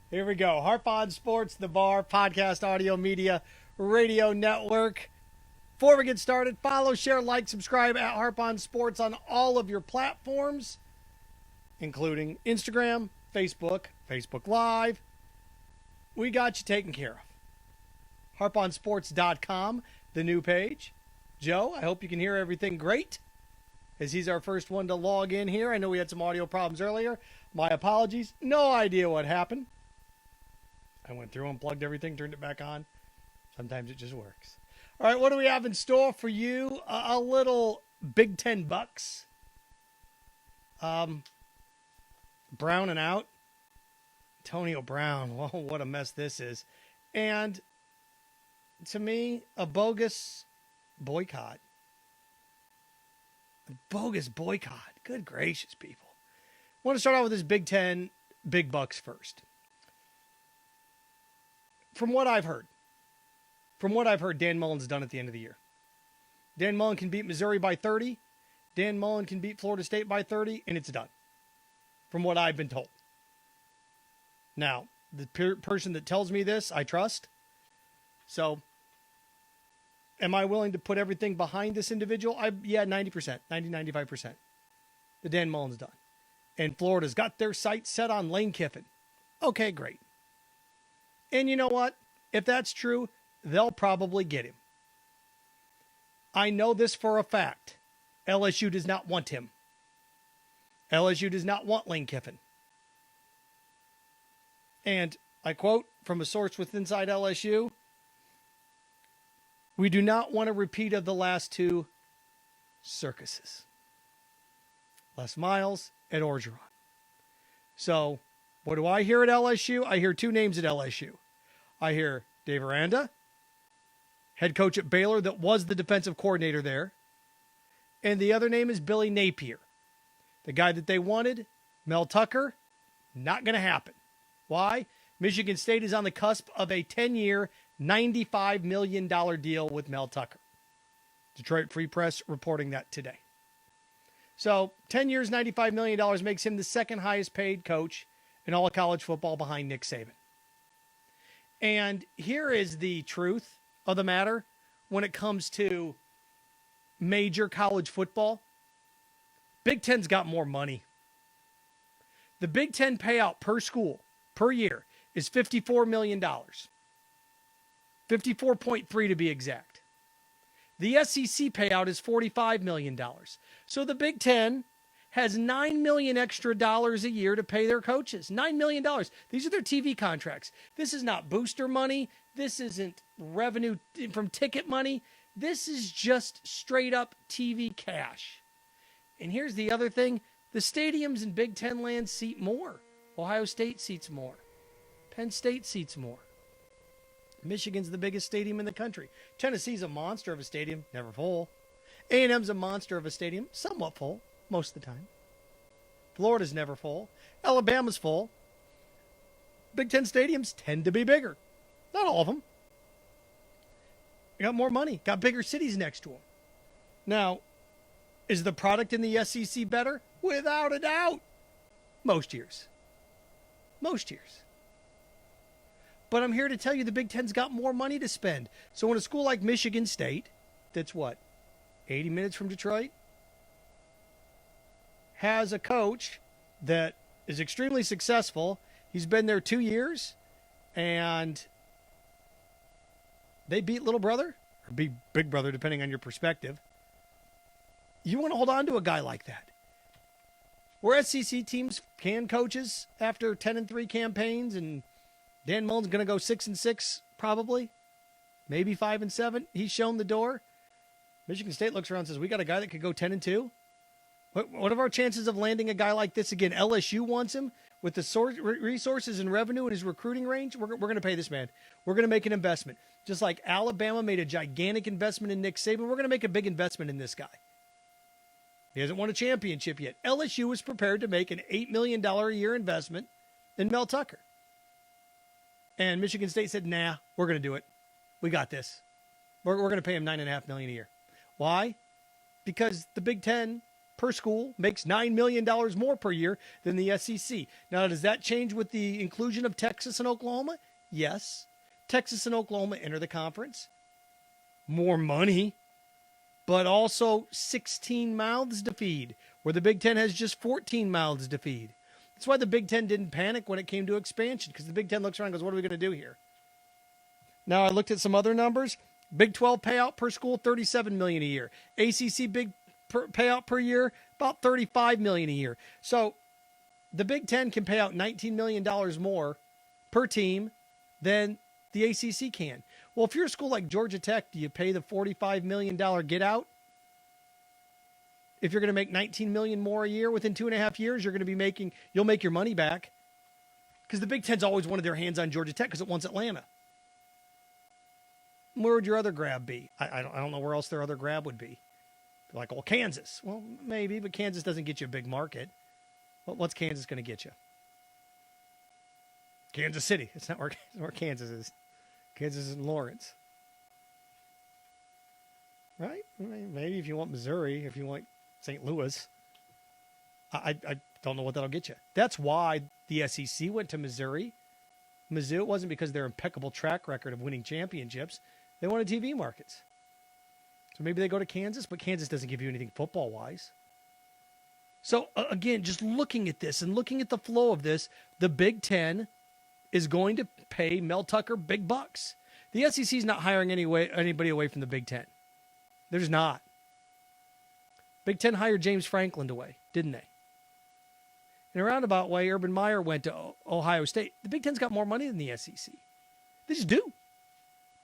Here we go. Harp on Sports, the Bar, podcast, audio, media, radio network. Before we get started, follow, share, like, subscribe at Harp on Sports on all of your platforms, including Instagram, Facebook, Facebook Live. We got you taken care of. HarpOnSports.com, the new page. Joe, I hope you can hear everything great, as he's our first one to log in here. I know we had some audio problems earlier. My apologies. No idea what happened. I went through, unplugged everything, turned it back on. Sometimes it just works. All right, what do we have in store for you? A little Big Ten Bucs. Brown and out. Antonio Brown. Whoa, what a mess this is. And to me, a bogus boycott. A bogus boycott. Good gracious, people. I want to start out with this Big Ten, Big Bucs first. From what I've heard, Dan Mullen's done at the end of the year. Dan Mullen can beat Missouri by 30. Dan Mullen can beat Florida State by 30, and it's done. From what I've been told. Now, the person that tells me this, I trust. So, am I willing to put everything behind this individual? Yeah, 90%, 95%. The Dan Mullen's done. And Florida's got their sights set on Lane Kiffin. Okay, great. And you know what? If that's true, they'll probably get him. I know this for a fact. LSU does not want him. LSU does not want Lane Kiffin. And I quote from a source with inside LSU, "We do not want a repeat of the last two circuses." Les Miles at Orgeron. So, what do I hear at LSU? I hear two names at LSU. I hear Dave Aranda, head coach at Baylor that was the defensive coordinator there. And the other name is Billy Napier. The guy that they wanted, Mel Tucker, not going to happen. Why? Michigan State is on the cusp of a 10-year, $95 million deal with Mel Tucker. Detroit Free Press reporting that today. So 10 years, $95 million makes him the second highest paid coach in all of college football behind Nick Saban. And here is the truth of the matter when it comes to major college football. Big Ten's got more money. The Big Ten payout per school, per year, is $54 million. 54.3 to be exact. The SEC payout is $45 million. So the Big Ten has $9 million extra dollars a year to pay their coaches. $9 million. These are their TV contracts. This is not booster money. This isn't revenue from ticket money. This is just straight up TV cash. And here's the other thing. The stadiums in Big Ten land seat more. Ohio State seats more. Penn State seats more. Michigan's the biggest stadium in the country. Tennessee's a monster of a stadium, never full. A&M's a monster of a stadium, somewhat full, most of the time. Florida's never full. Alabama's full. Big Ten stadiums tend to be bigger. Not all of them. You got more money. Got bigger cities next to them. Now, is the product in the SEC better? Without a doubt. Most years. Most years. But I'm here to tell you the Big Ten's got more money to spend. So when a school like Michigan State, that's what, 80 minutes from Detroit, has a coach that is extremely successful. He's been there 2 years, and they beat Little Brother, or beat Big Brother, depending on your perspective. You want to hold on to a guy like that. Where SEC teams can coaches after 10-3 campaigns, and Dan Mullen's going to go 6-6 probably, maybe 5-7. He's shown the door. Michigan State looks around and says, we got a guy that could go 10-2. What are our chances of landing a guy like this again? LSU wants him with the resources and revenue in his recruiting range. We're going to pay this man. We're going to make an investment. Just like Alabama made a gigantic investment in Nick Saban, we're going to make a big investment in this guy. He hasn't won a championship yet. LSU was prepared to make an $8 million a year investment in Mel Tucker. And Michigan State said, nah, we're going to do it. We got this. We're going to pay him $9.5 million a year. Why? Because the Big Ten per school makes $9 million more per year than the SEC. Now, does that change with the inclusion of Texas and Oklahoma? Yes. Texas and Oklahoma enter the conference. More money, but also 16 mouths to feed, where the Big Ten has just 14 mouths to feed. That's why the Big Ten didn't panic when it came to expansion, because the Big Ten looks around and goes, what are we going to do here? Now, I looked at some other numbers. Big 12 payout per school, $37 million a year. ACC payout per year, about $35 million a year. So the Big Ten can pay out $19 million more per team than the ACC can. Well, if you're a school like Georgia Tech, do you pay the $45 million get out? If you're going to make $19 million more a year within 2.5 years, you'll make your money back. Because the Big Ten's always wanted their hands on Georgia Tech because it wants Atlanta. Where would your other grab be? I don't know where else their other grab would be. They're like, well, Kansas. Well, maybe, but Kansas doesn't get you a big market. What's Kansas going to get you? Kansas City. It's not where Kansas is. Kansas is in Lawrence. Right? Maybe if you want Missouri, if you want St. Louis. I don't know what that'll get you. That's why the SEC went to Missouri. Mizzou, it wasn't because of their impeccable track record of winning championships. They wanted TV markets. So maybe they go to Kansas, but Kansas doesn't give you anything football-wise. So, again, just looking at this and looking at the flow of this, the Big Ten is going to pay Mel Tucker big bucks. The SEC is not hiring anybody away from the Big Ten. They're just not. Big Ten hired James Franklin away, didn't they? In a roundabout way, Urban Meyer went to Ohio State. The Big Ten's got more money than the SEC. They just do.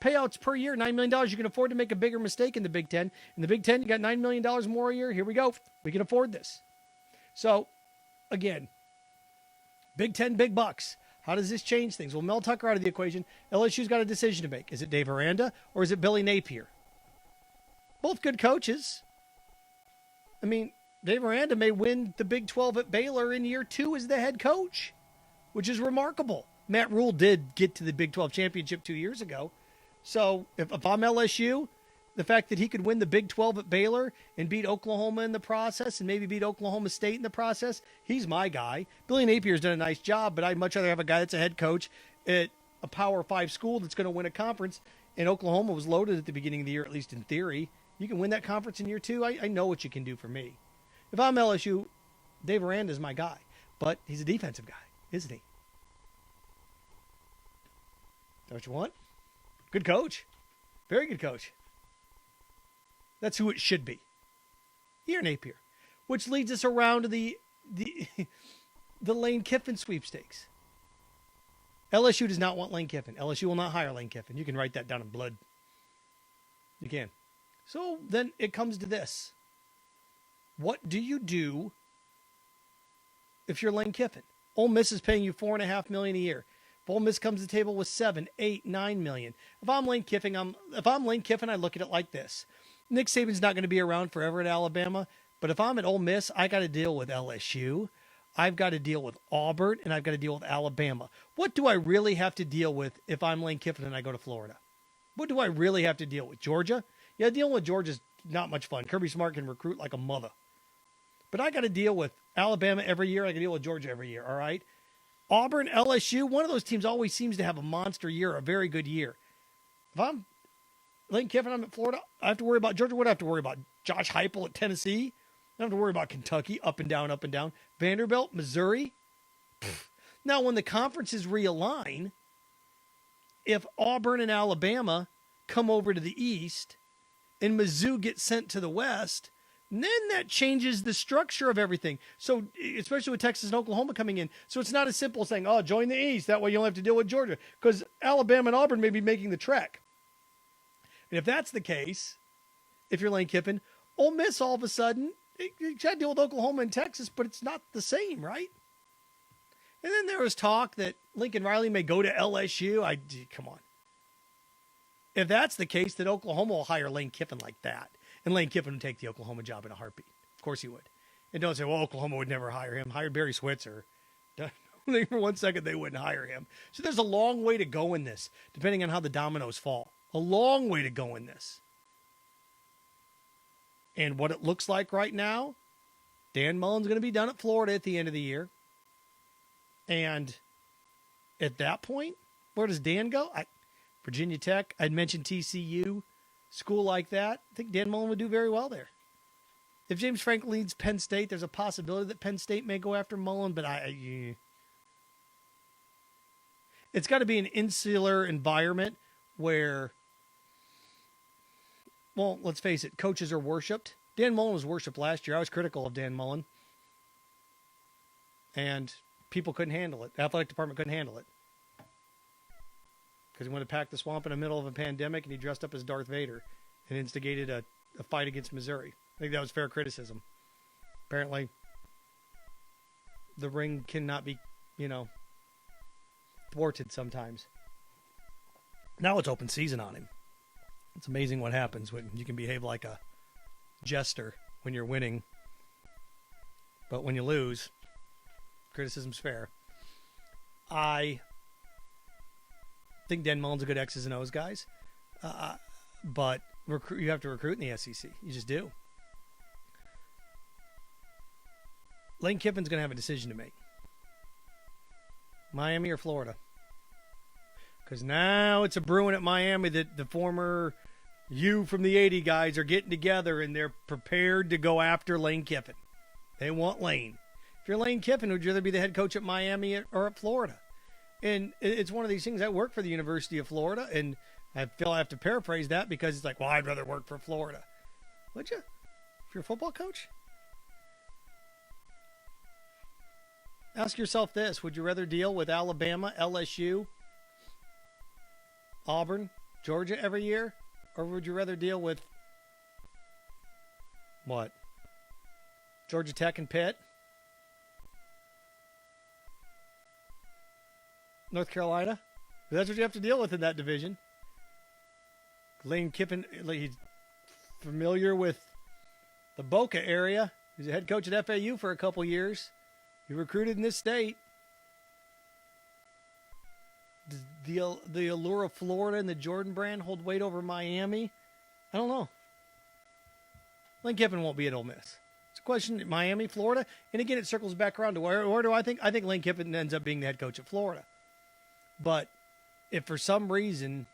Payouts per year, $9 million. You can afford to make a bigger mistake in the Big Ten. In the Big Ten, you got $9 million more a year. Here we go. We can afford this. So, again, Big Ten, big bucks. How does this change things? Well, Mel Tucker out of the equation. LSU's got a decision to make. Is it Dave Aranda or is it Billy Napier? Both good coaches. I mean, Dave Aranda may win the Big 12 at Baylor in year 2 as the head coach, which is remarkable. Matt Rule did get to the Big 12 championship 2 years ago. So if I'm LSU, the fact that he could win the Big 12 at Baylor and beat Oklahoma in the process and maybe beat Oklahoma State in the process, he's my guy. Billy Napier's done a nice job, but I'd much rather have a guy that's a head coach at a Power 5 school that's going to win a conference. And Oklahoma was loaded at the beginning of the year, at least in theory. You can win that conference in year 2. I know what you can do for me. If I'm LSU, Dave Aranda is my guy. But he's a defensive guy, isn't he? Is that what you want? Good coach. Very good coach. That's who it should be. He or Napier. Which leads us around to the Lane Kiffin sweepstakes. LSU does not want Lane Kiffin. LSU will not hire Lane Kiffin. You can write that down in blood. You can. So then it comes to this. What do you do if you're Lane Kiffin? Ole Miss is paying you $4.5 million a year. If Ole Miss comes to the table with $7, $8, $9 million. If I'm Lane Kiffin, I look at it like this. Nick Saban's not going to be around forever at Alabama, but if I'm at Ole Miss, I got to deal with LSU. I've got to deal with Auburn, and I've got to deal with Alabama. What do I really have to deal with if I'm Lane Kiffin and I go to Florida? What do I really have to deal with? Georgia? Yeah, dealing with Georgia's not much fun. Kirby Smart can recruit like a mother. But I got to deal with Alabama every year. I got to deal with Georgia every year, all right? Auburn, LSU, one of those teams always seems to have a monster year, a very good year. If I'm Lane Kiffin, I'm at Florida, I have to worry about Georgia. What do I have to worry about? Josh Heupel at Tennessee? I don't have to worry about Kentucky, up and down, up and down. Vanderbilt, Missouri? Pfft. Now, when the conferences realign, if Auburn and Alabama come over to the East and Mizzou gets sent to the West, then that changes the structure of everything. So, especially with Texas and Oklahoma coming in. So it's not as simple as saying, oh, join the East. That way you don't have to deal with Georgia. Because Alabama and Auburn may be making the trek. And if that's the case, if you're Lane Kiffin, Ole Miss all of a sudden, you got to deal with Oklahoma and Texas, but it's not the same, right? And then there was talk that Lincoln Riley may go to LSU. Come on. If that's the case, then Oklahoma will hire Lane Kiffin like that. And Lane Kiffin would take the Oklahoma job in a heartbeat. Of course he would. And don't say, well, Oklahoma would never hire him. Hired Barry Switzer. Think for 1 second they wouldn't hire him. So there's a long way to go in this, depending on how the dominoes fall. A long way to go in this. And what it looks like right now, Dan Mullen's going to be done at Florida at the end of the year. And at that point, where does Dan go? Virginia Tech, I'd mentioned TCU, school like that. I think Dan Mullen would do very well there. If James Franklin leads Penn State, there's a possibility that Penn State may go after Mullen, but it's got to be an insular environment where, well, let's face it, coaches are worshipped. Dan Mullen was worshipped last year. I was critical of Dan Mullen. And people couldn't handle it. The athletic department couldn't handle it. Because he wanted to pack the swamp in the middle of a pandemic, and he dressed up as Darth Vader and instigated a fight against Missouri. I think that was fair criticism. Apparently, the ring cannot be, thwarted sometimes. Now it's open season on him. It's amazing what happens when you can behave like a jester when you're winning. But when you lose, criticism's fair. I think Dan Mullen's a good X's and O's guys. But you have to recruit in the SEC. You just do. Lane Kiffin's going to have a decision to make. Miami or Florida? Because now it's a brewing at Miami that the former you from the 80 guys are getting together and they're prepared to go after Lane Kiffin. They want Lane. If you're Lane Kiffin, would you rather be the head coach at Miami or at Florida? And it's one of these things. I work for the University of Florida, and I feel I have to paraphrase that because it's like, well, I'd rather work for Florida. Would you? If you're a football coach? Ask yourself this. Would you rather deal with Alabama, LSU, Auburn, Georgia every year? Or would you rather deal with what? Georgia Tech and Pitt? North Carolina? That's what you have to deal with in that division. Lane Kiffin, he's familiar with the Boca area. He's a head coach at FAU for a couple years. He recruited in this state. Does the allure of Florida and the Jordan brand hold weight over Miami? I don't know. Lane Kiffin won't be at Ole Miss. It's a question, Miami, Florida. And again, it circles back around to where do I think? I think Lane Kiffin ends up being the head coach at Florida. But if for some reason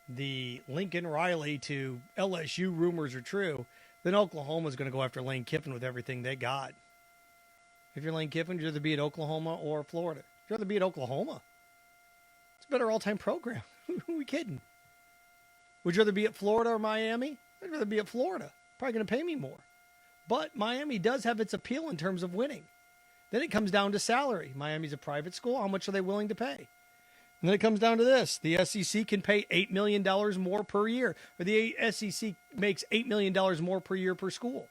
the Lincoln Riley to LSU rumors are true, then Oklahoma's going to go after Lane Kiffin with everything they got. If you're Lane Kiffin, you'd rather be at Oklahoma or Florida. You'd rather be at Oklahoma. It's a better all-time program. Who are we kidding? Would you rather be at Florida or Miami? I'd rather be at Florida. Probably going to pay me more. But Miami does have its appeal in terms of winning. Then it comes down to salary. Miami's a private school. How much are they willing to pay? And then it comes down to this. The SEC can pay $8 million more per year. Or the SEC makes $8 million more per year per school.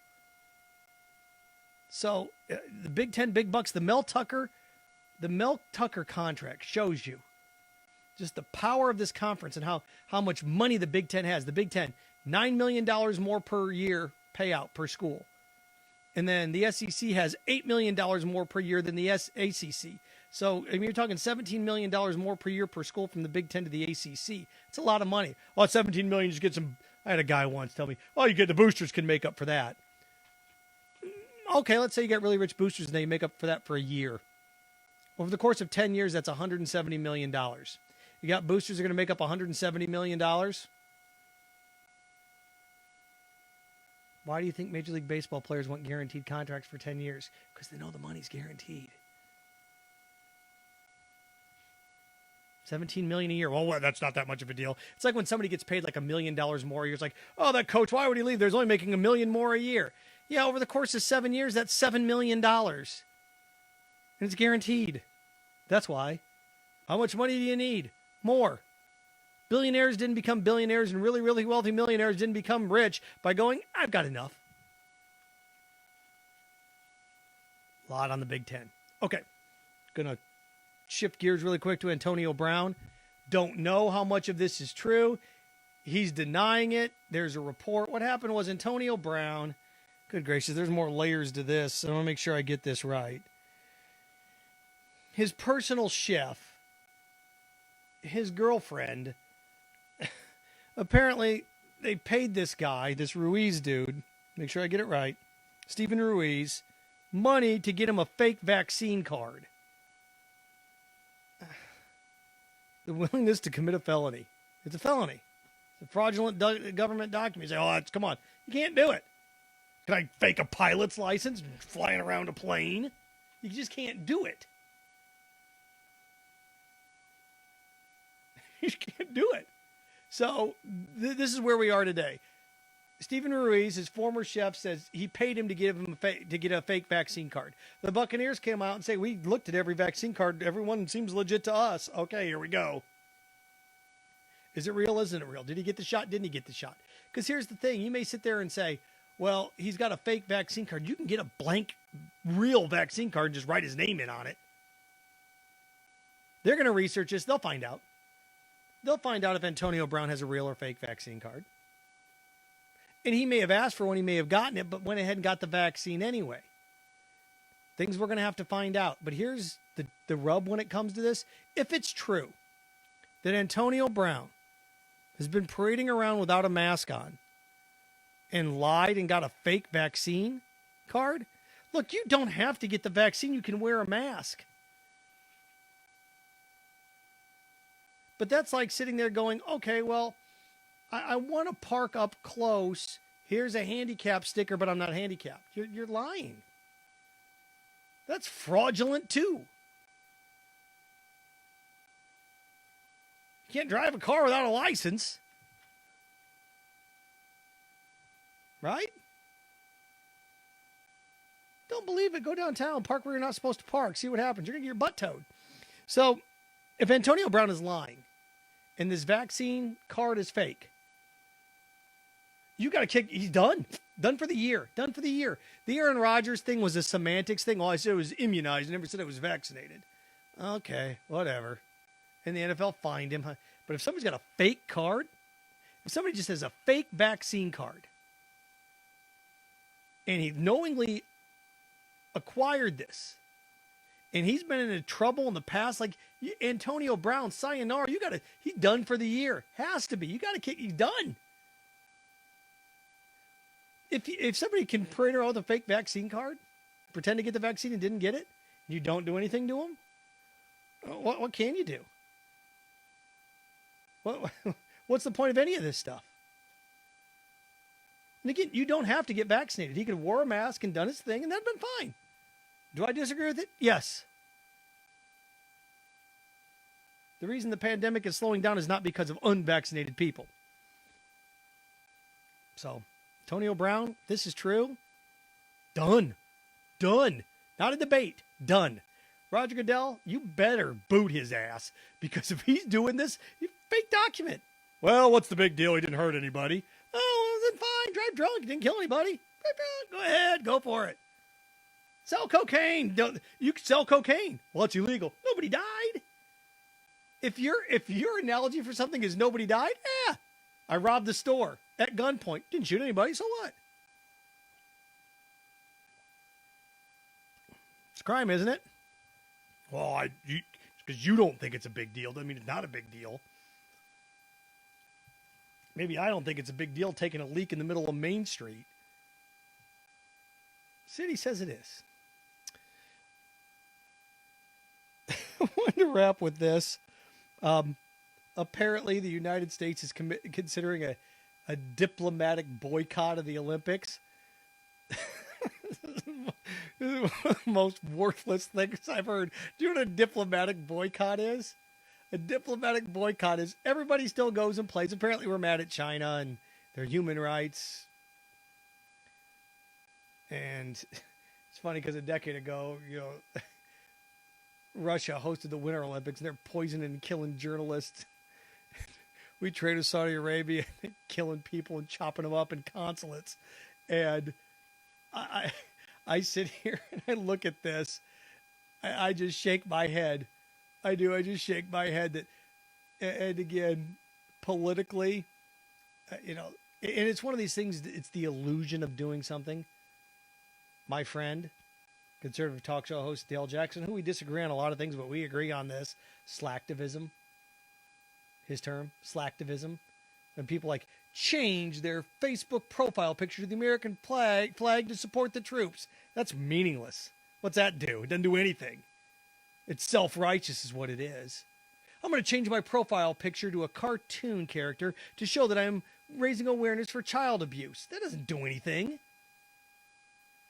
So the Big Ten, big bucks, the Mel Tucker contract shows you just the power of this conference and how much money the Big Ten has. The Big Ten, $9 million more per year payout per school. And then the SEC has $8 million more per year than the ACC. So, you're talking $17 million more per year per school from the Big Ten to the ACC. It's a lot of money. Oh, $17 million, just get some. I had a guy once tell me, oh, you get the boosters can make up for that. Okay, let's say you get really rich boosters and they make up for that for a year. Over the course of 10 years, that's $170 million. You got boosters that are going to make up $170 million. Why do you think Major League Baseball players want guaranteed contracts for 10 years? Because they know the money's guaranteed. $17 million a year. Well, that's not that much of a deal. It's like when somebody gets paid like $1 million more a year. It's like, oh, that coach, why would he leave? There's only making $1 million more a year. Yeah, over the course of 7 years, that's $7 million. And it's guaranteed. That's why. How much money do you need? More. Billionaires didn't become billionaires, and really, really wealthy millionaires didn't become rich by going, I've got enough. A lot on the Big Ten. Okay. Going to shift gears really quick to Antonio Brown. Don't know how much of this is true. He's denying it. There's a report. What happened was Antonio Brown, good gracious, there's more layers to this, so I want to make sure I get this right. His personal chef, his girlfriend, apparently they paid this guy, this Ruiz dude, make sure I get it right, Stephen Ruiz, money to get him a fake vaccine card. The willingness to commit a felony. It's a felony. It's a fraudulent government document. You say, come on. You can't do it. Can I fake a pilot's license flying around a plane? You just can't do it. You just can't do it. So this is where we are today. Stephen Ruiz, his former chef, says he paid him to give him to get a fake vaccine card. The Buccaneers came out and say, we looked at every vaccine card. Everyone seems legit to us. Okay, here we go. Is it real? Isn't it real? Did he get the shot? Didn't he get the shot? Because here's the thing. You may sit there and say, well, he's got a fake vaccine card. You can get a blank, real vaccine card and just write his name in on it. They're going to research this. They'll find out. They'll find out if Antonio Brown has a real or fake vaccine card. And he may have asked for one, he may have gotten it, but went ahead and got the vaccine anyway. Things we're going to have to find out. But here's the rub when it comes to this. If it's true that Antonio Brown has been parading around without a mask on and lied and got a fake vaccine card, look, you don't have to get the vaccine. You can wear a mask. But that's like sitting there going, okay, well, I want to park up close. Here's a handicap sticker, but I'm not handicapped. You're lying. That's fraudulent too. You can't drive a car without a license. Right? Don't believe it. Go downtown, park where you're not supposed to park. See what happens. You're going to get your butt towed. So if Antonio Brown is lying and this vaccine card is fake, you got to kick. He's done. Done for the year. Done for the year. The Aaron Rodgers thing was a semantics thing. All I said was immunized. I never said it was vaccinated. Okay, whatever. And the NFL fined him. But if somebody's got a fake card, if somebody just has a fake vaccine card, and he knowingly acquired this, and he's been in trouble in the past, like Antonio Brown, sayonara, he's done for the year. Has to be. You got to kick. He's done. If somebody can parade around with a fake vaccine card, pretend to get the vaccine and didn't get it, you don't do anything to them, what can you do? What's the point of any of this stuff? And again, you don't have to get vaccinated. He could have wore a mask and done his thing, and that'd been fine. Do I disagree with it? Yes. The reason the pandemic is slowing down is not because of unvaccinated people. So, Antonio Brown, this is true. Done. Done. Not a debate. Done. Roger Goodell, you better boot his ass, because if he's doing this, fake document. Well, what's the big deal? He didn't hurt anybody. Oh, well, then fine. Drive drunk. He didn't kill anybody. Drive drunk. Go ahead. Go for it. Sell cocaine. You can sell cocaine. Well, it's illegal. Nobody died. If your analogy for something is nobody died, I robbed the store at gunpoint. Didn't shoot anybody, so what? It's a crime, isn't it? Well, because you don't think it's a big deal doesn't mean it's not a big deal. Maybe I don't think it's a big deal taking a leak in the middle of Main Street. City says it is. I wanted to wrap with this. Apparently, the United States is considering a diplomatic boycott of the Olympics. This is one of the most worthless things I've heard. Do you know what a diplomatic boycott is? A diplomatic boycott is everybody still goes and plays. Apparently, we're mad at China and their human rights. And it's funny because a decade ago, Russia hosted the Winter Olympics, and they're poisoning and killing journalists. We trade with Saudi Arabia, killing people and chopping them up in consulates. And I sit here and I look at this. I just shake my head. I do. I just shake my head. And again, politically, and it's one of these things. It's the illusion of doing something. My friend, conservative talk show host Dale Jackson, who we disagree on a lot of things, but we agree on this. Slacktivism. His term, slacktivism. And people like change their Facebook profile picture to the American flag to support the troops. That's meaningless. What's that do? It doesn't do anything. It's self-righteous is what it is. I'm going to change my profile picture to a cartoon character to show that I'm raising awareness for child abuse. That doesn't do anything.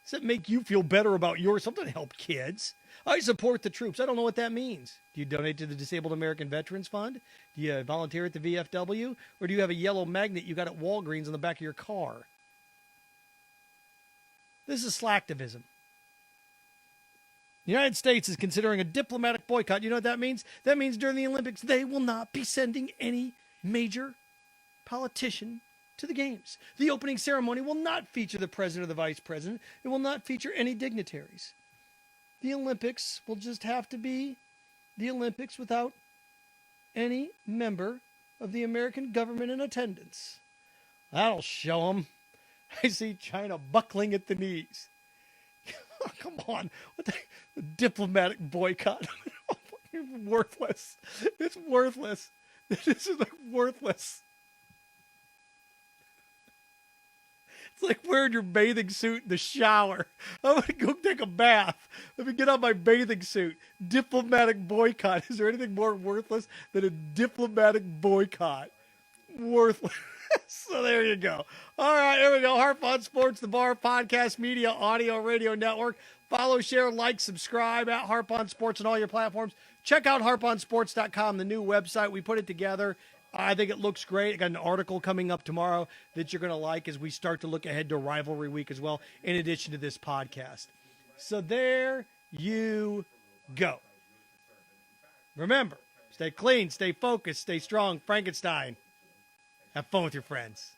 Does that make you feel better about yours? Something to help kids. I support the troops. I don't know what that means. Do you donate to the Disabled American Veterans Fund? Do you volunteer at the VFW? Or do you have a yellow magnet you got at Walgreens on the back of your car? This is slacktivism. The United States is considering a diplomatic boycott. You know what that means? That means during the Olympics, they will not be sending any major politician to the games. The opening ceremony will not feature the president or the vice president. It will not feature any dignitaries. The Olympics will just have to be the Olympics without any member of the American government in attendance. That'll show them. I see China buckling at the knees. Oh, come on. What the diplomatic boycott? Worthless. It's worthless. This is like worthless. It's like wearing your bathing suit in the shower. I'm going to go take a bath. Let me get on my bathing suit. Diplomatic boycott. Is there anything more worthless than a diplomatic boycott? Worthless. So there you go. All right, here we go. Harp on Sports, the Bar Podcast Media, Audio, Radio Network. Follow, share, like, subscribe at Harp on Sports on all your platforms. Check out harponsports.com, the new website. We put it together. I think it looks great. I got an article coming up tomorrow that you're going to like as we start to look ahead to Rivalry Week as well, in addition to this podcast. So there you go. Remember, stay clean, stay focused, stay strong. Frankenstein. Have fun with your friends.